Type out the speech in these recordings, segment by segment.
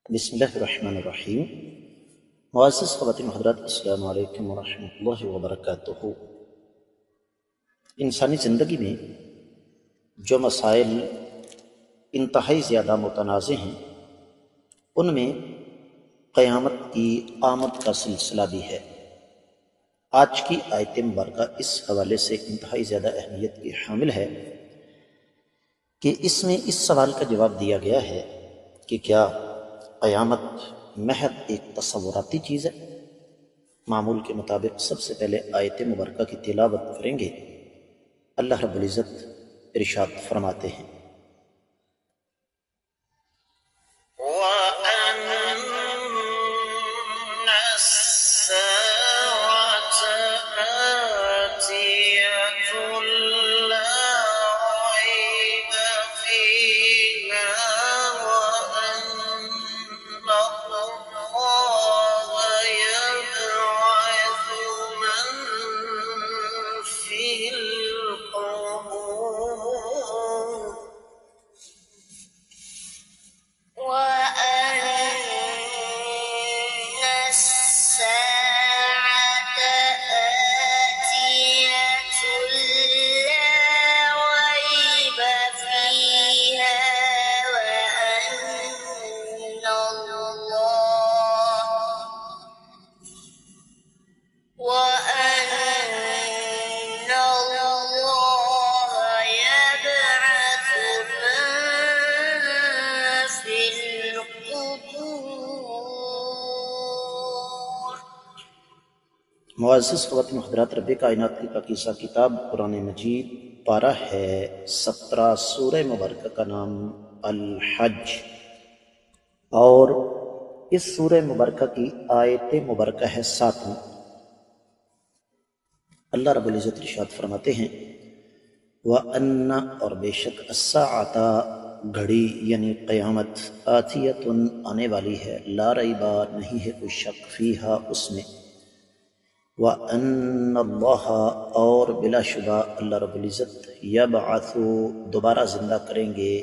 بسم اللہ الرحمن الرحیم۔ معزز خواتین حضرات، السلام علیکم ورحمۃ اللہ وبرکاتہ۔ انسانی زندگی میں جو مسائل انتہائی زیادہ متنازع ہیں، ان میں قیامت کی آمد کا سلسلہ بھی ہے۔ آج کی آیت مبارکہ اس حوالے سے انتہائی زیادہ اہمیت کی حامل ہے کہ اس میں اس سوال کا جواب دیا گیا ہے کہ کیا قیامت محض ایک تصوراتی چیز ہے؟ معمول کے مطابق سب سے پہلے آیت مبارکہ کی تلاوت کریں گے۔ اللہ رب العزت ارشاد فرماتے ہیں، معزز خواتین حضرات، رب کائنات کی پاکیزہ کتاب قرآن مجید پارہ ہے 17، سورہ مبارکہ کا نام الحج، اور اس سورہ مبارکہ کی آیت مبارکہ ہے 7۔ اللہ رب العزت ارشاد فرماتے ہیں، وَأَنَّ، اور بے شک، السَّاعَةَ، گھڑی یعنی قیامت، آتیۃ، آنے والی ہے، لا ریب، نہیں ہے کوئی شک، فیہا، اس میں، وَأَنَّ اللَّهَ، اور بلا شبہ اللہ رب العزت، یبعث، دوبارہ زندہ کریں گے،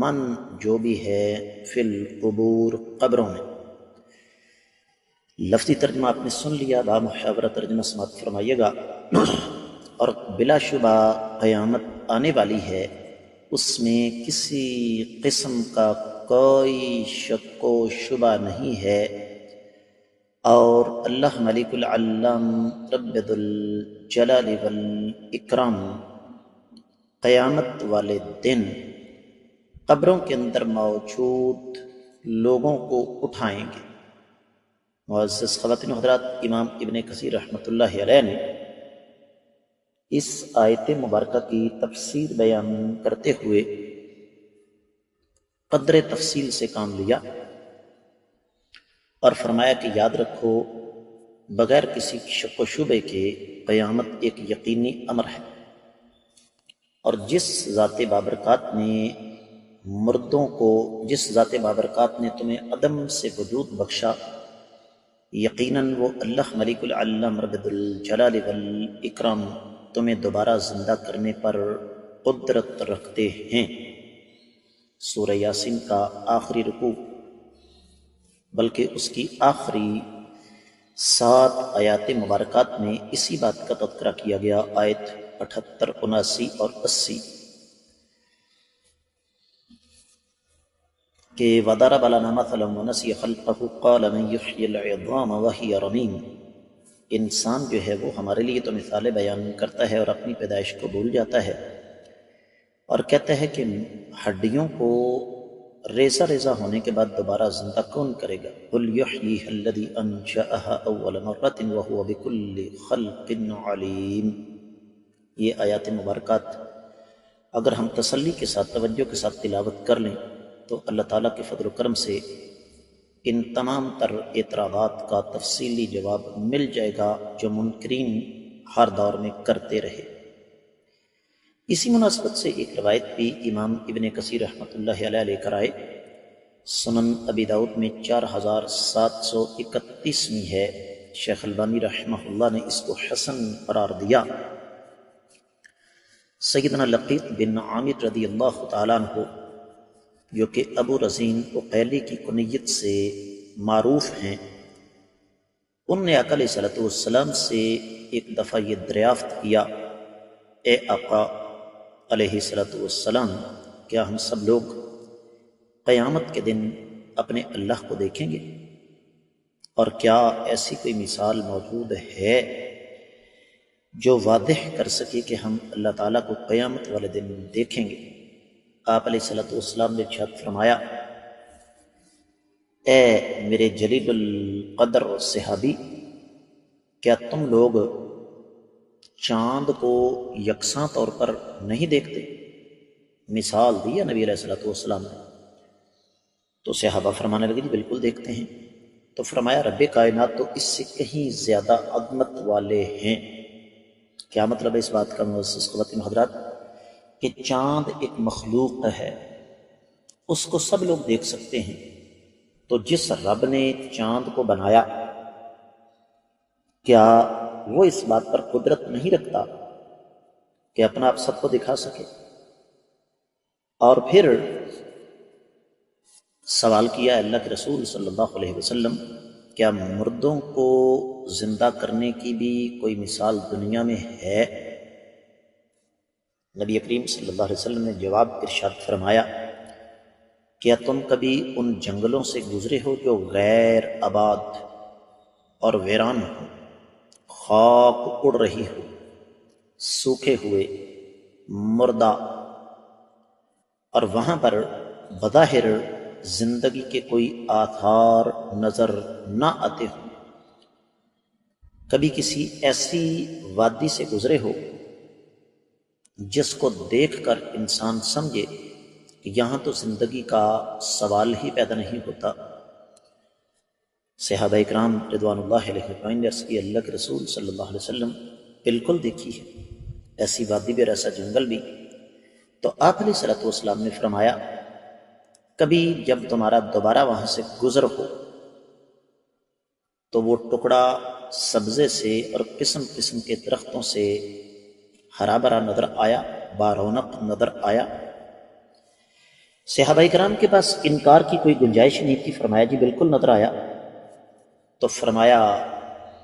من، جو بھی ہے، فی القبور، قبروں میں۔ لفظی ترجمہ آپ نے سن لیا، با محاورہ ترجمہ سماعت فرمائیے گا۔ اور بلا شبہ قیامت آنے والی ہے، اس میں کسی قسم کا کوئی شک و شبہ نہیں ہے، اور اللہ ملک العلام رب ذو الجلال والاکرام قیامت والے دن قبروں کے اندر موجود لوگوں کو اٹھائیں گے۔ معزز خواتین و حضرات، امام ابن کثیر رحمۃ اللہ علیہ نے اس آیت مبارکہ کی تفسیر بیان کرتے ہوئے قدر تفصیل سے کام لیا اور فرمایا کہ یاد رکھو، بغیر کسی شک و شبے کے قیامت ایک یقینی امر ہے، اور جس ذات بابرکات نے مردوں کو، جس ذات بابرکات نے تمہیں عدم سے وجود بخشا، یقیناً وہ اللہ ملک العلام رب ذو الجلال والاکرام تمہیں دوبارہ زندہ کرنے پر قدرت رکھتے ہیں۔ سورہ یاسین کا آخری رکوع، بلکہ اس کی آخری 7 آیات مبارکات میں اسی بات کا تذکرہ کیا گیا۔ آیت 78، 79 اور 80 کہ وَضَرَبَ لَنَا مَثَلًا وَنَسِيَ خَلْقَهُ قَالَ مَن يُحْيِي الْعِظَامَ وَهِيَ رَمِيمٌ۔ انسان جو ہے وہ ہمارے لیے تو مثالیں بیان کرتا ہے اور اپنی پیدائش کو بھول جاتا ہے، اور کہتا ہے کہ ہڈیوں کو ریزہ ریزہ ہونے کے بعد دوبارہ زندہ کون کرے گا؟ قُلْ يُحْيِيهَا الَّذِي أَنشَأَهَا أَوَّلَ مَرَّةٍ وَهُوَ بِكُلِّ خَلْقٍ عَلِيمٌ۔ یہ آیات مبارکات اگر ہم تسلی کے ساتھ، توجہ کے ساتھ تلاوت کر لیں تو اللہ تعالیٰ کے فضل و کرم سے ان تمام تر اعتراضات کا تفصیلی جواب مل جائے گا جو منکرین ہر دور میں کرتے رہے۔ اسی مناسبت سے ایک روایت بھی امام ابن کثیر رحمۃ اللہ علیہ لے کر آئے، سنن ابی داؤد میں 4731 ہے۔ شیخ البانی رحمہ اللہ نے اس کو حسن قرار دیا۔ سیدنا لقیط بن عامر رضی اللہ تعالیٰ عنہ جو کہ ابو رزین عقیلی کی کنیت سے معروف ہیں، ان نے آقا علیہ السلام سے ایک دفعہ یہ دریافت کیا، اے آقا علیہ السلام، کیا ہم سب لوگ قیامت کے دن اپنے اللہ کو دیکھیں گے؟ اور کیا ایسی کوئی مثال موجود ہے جو واضح کر سکے کہ ہم اللہ تعالیٰ کو قیامت والے دن دیکھیں گے؟ آپ علیہ السلام نے ارشاد فرمایا، اے میرے جلیل القدر صحابی، کیا تم لوگ چاند کو یکساں طور پر نہیں دیکھتے؟ مثال دی نبی علیہ السلام نے۔ تو صحابہ فرمانے لگے، جی بالکل دیکھتے ہیں۔ تو فرمایا، رب کائنات تو اس سے کہیں زیادہ عظمت والے ہیں۔ کیا مطلب ہے اس بات کا معزز خواتین حضرات؟ کہ چاند ایک مخلوق ہے، اس کو سب لوگ دیکھ سکتے ہیں، تو جس رب نے چاند کو بنایا، کیا وہ اس بات پر قدرت نہیں رکھتا کہ اپنا آپ سب کو دکھا سکے؟ اور پھر سوال کیا اللہ کے رسول صلی اللہ علیہ وسلم، کیا مردوں کو زندہ کرنے کی بھی کوئی مثال دنیا میں ہے؟ نبی کریم صلی اللہ علیہ وسلم نے جواب ارشاد فرمایا، کیا تم کبھی ان جنگلوں سے گزرے ہو جو غیر آباد اور ویران ہو، خاک اڑ رہی ہو، سوکھے ہوئے، مردہ، اور وہاں پر بظاہر زندگی کے کوئی آثار نظر نہ آتے ہوں؟ کبھی کسی ایسی وادی سے گزرے ہو جس کو دیکھ کر انسان سمجھے کہ یہاں تو زندگی کا سوال ہی پیدا نہیں ہوتا؟ صحابہ اکرام رضوان اللہ علیہ اجمعین نے عرض کی، اللہ کے رسول صلی اللہ علیہ وسلم بالکل دیکھی ہے، ایسی وادی بھی اور ایسا جنگل بھی۔ تو آپ علیہ السلام نے فرمایا، کبھی جب تمہارا دوبارہ وہاں سے گزر ہو تو وہ ٹکڑا سبزے سے اور قسم قسم کے درختوں سے ہرا بھرا نظر آیا، بارونق نظر آیا؟ صحابہ کرام کے پاس انکار کی کوئی گنجائش نہیں تھی، فرمایا جی بالکل نظر آیا۔ تو فرمایا،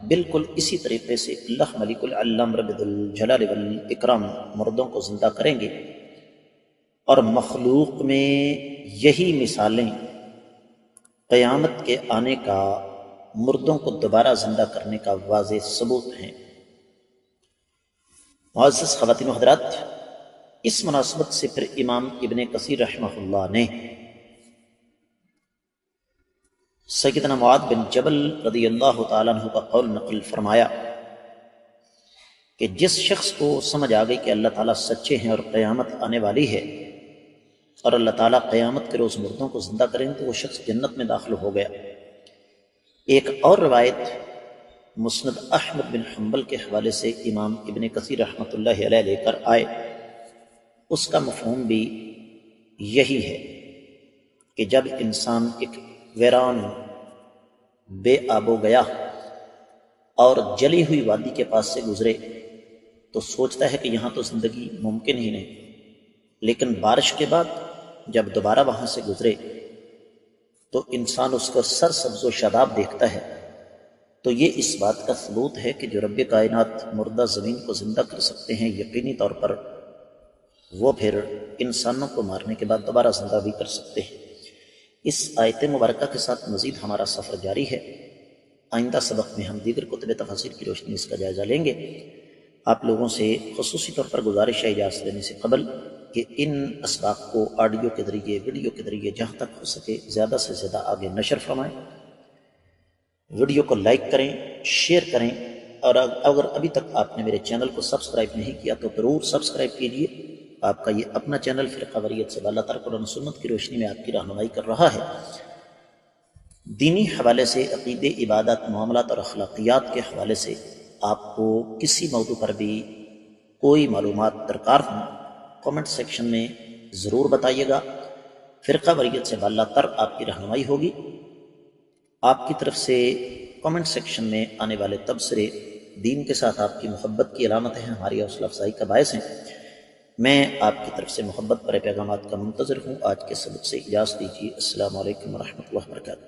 بالکل اسی طریقے سے اللہ ملک العلم رب الجلال والاکرام مردوں کو زندہ کریں گے، اور مخلوق میں یہی مثالیں قیامت کے آنے کا، مردوں کو دوبارہ زندہ کرنے کا واضح ثبوت ہیں۔ معزز خواتین و حضرات، اس مناسبت سے پھر امام ابن کثیر رحمہ اللہ نے سیدنا معاذ بن جبل رضی اللہ تعالیٰ عنہ کا قول نقل فرمایا کہ جس شخص کو سمجھ آ گئی کہ اللہ تعالیٰ سچے ہیں اور قیامت آنے والی ہے، اور اللہ تعالیٰ قیامت کے روز مردوں کو زندہ کریں تو وہ شخص جنت میں داخل ہو گیا۔ ایک اور روایت مسند احمد بن حنبل کے حوالے سے امام ابن کثیر رحمۃ اللہ علیہ لے کر آئے، اس کا مفہوم بھی یہی ہے کہ جب انسان ایک ویران، بے آب و گیا اور جلی ہوئی وادی کے پاس سے گزرے تو سوچتا ہے کہ یہاں تو زندگی ممکن ہی نہیں، لیکن بارش کے بعد جب دوبارہ وہاں سے گزرے تو انسان اس کو سرسبز و شاداب دیکھتا ہے، تو یہ اس بات کا ثبوت ہے کہ جو رب کائنات مردہ زمین کو زندہ کر سکتے ہیں، یقینی طور پر وہ پھر انسانوں کو مارنے کے بعد دوبارہ زندہ بھی کر سکتے ہیں۔ اس آیت مبارکہ کے ساتھ مزید ہمارا سفر جاری ہے۔ آئندہ سبق میں ہم دیگر کتب تفاسیر کی روشنی اس کا جائزہ لیں گے۔ آپ لوگوں سے خصوصی طور پر گزارش ہے اجازت لینے سے قبل کہ ان اسباق کو آڈیو کے ذریعے، ویڈیو کے ذریعے جہاں تک ہو سکے زیادہ سے زیادہ آگے نشر فرمائیں، ویڈیو کو لائک کریں، شیئر کریں، اور اگر ابھی تک آپ نے میرے چینل کو سبسکرائب نہیں کیا تو ضرور سبسکرائب کیجیے۔ آپ کا یہ اپنا چینل فرقہ واریت سے بالاتر تر قرآن و سنت کی روشنی میں آپ کی رہنمائی کر رہا ہے۔ دینی حوالے سے، عقیدے، عبادات، معاملات اور اخلاقیات کے حوالے سے آپ کو کسی موضوع پر بھی کوئی معلومات درکار ہوں، کامنٹ سیکشن میں ضرور بتائیے گا۔ فرقہ واریت سے بالاتر آپ کی رہنمائی ہوگی۔ آپ کی طرف سے کامنٹ سیکشن میں آنے والے تبصرے دین کے ساتھ آپ کی محبت کی علامت ہیں، ہماری حوصلہ افزائی کا باعث ہیں۔ میں آپ کی طرف سے محبت پر پیغامات کا منتظر ہوں۔ آج کے سبق سے اجازت دیجیے۔ السلام علیکم ورحمۃ اللہ وبرکاتہ۔